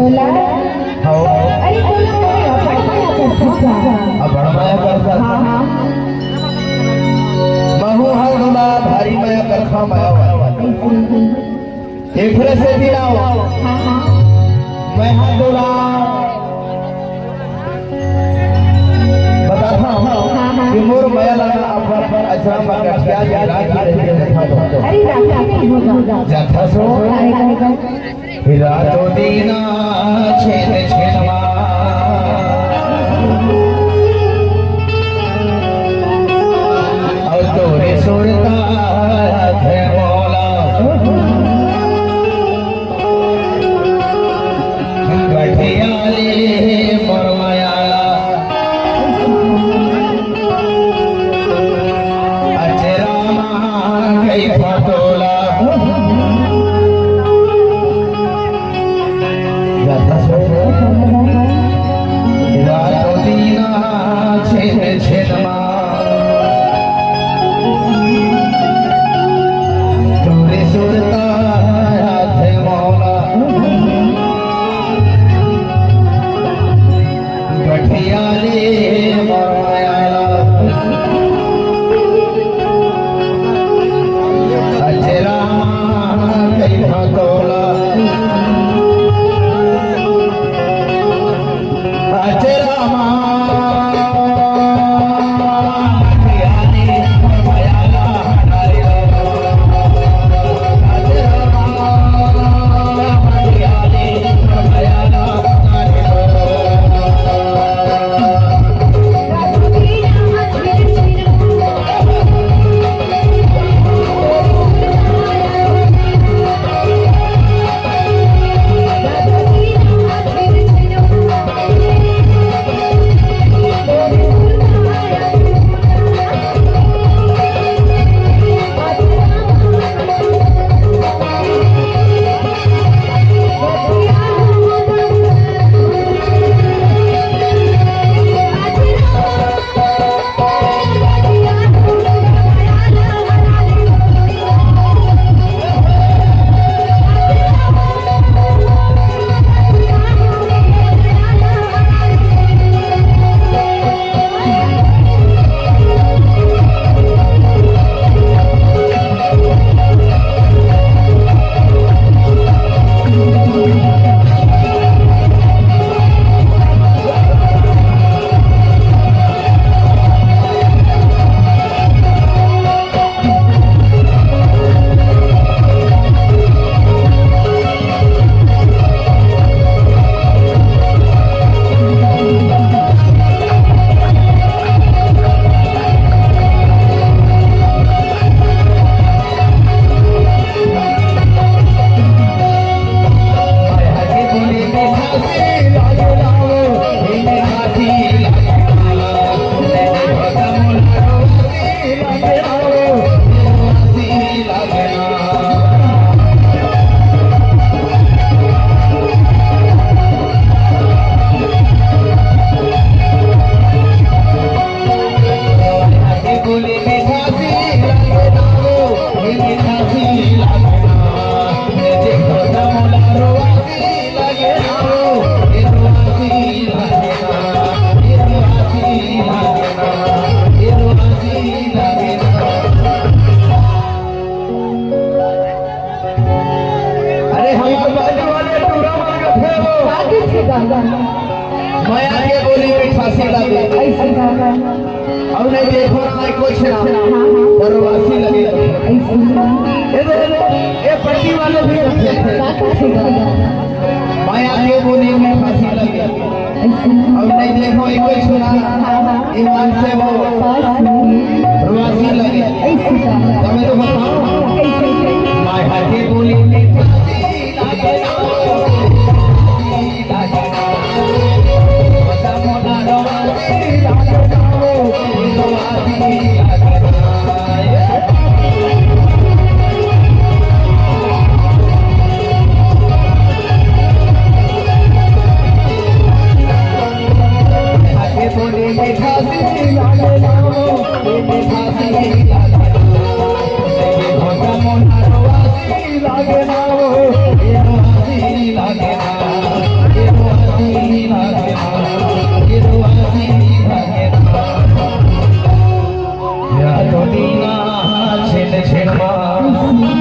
बोला हो अरे बोला बड़माया करता अब बड़माया करता हाँ हाँ महू हर गुना भारी माया करखा माया वाला एक से दिलाओ हाँ हाँ मैं हाथ डोला बताता हूँ कि मोर माया लगा अपर पर अजराम का क्या क्या रात की रही देखा तो अरे राजा नहीं होगा जाता सो आएगा रातो दीना छेद छेदमा और तोरे सुरता थे मौला गठियाले मरमायाला अजरामा कई फटोला रातो दीना छेद छेदमा तोरे सुरता थे मौला गठियाले मरमायाला अजरामा कई फटोला मैं आगे बोली में फांसी लगे ऐसे गाना अब नहीं देखो ना कुछ ना परवासी लगे ये पट्टी वाले भी मैं आगे बोली में फांसी लगे अब नहीं देखो ये कुछ ना ईमान से वो प्रवासी लगे हमें तो बताओ मैं आगे बोली में फांसी लगे तो दीना छेद छेदमा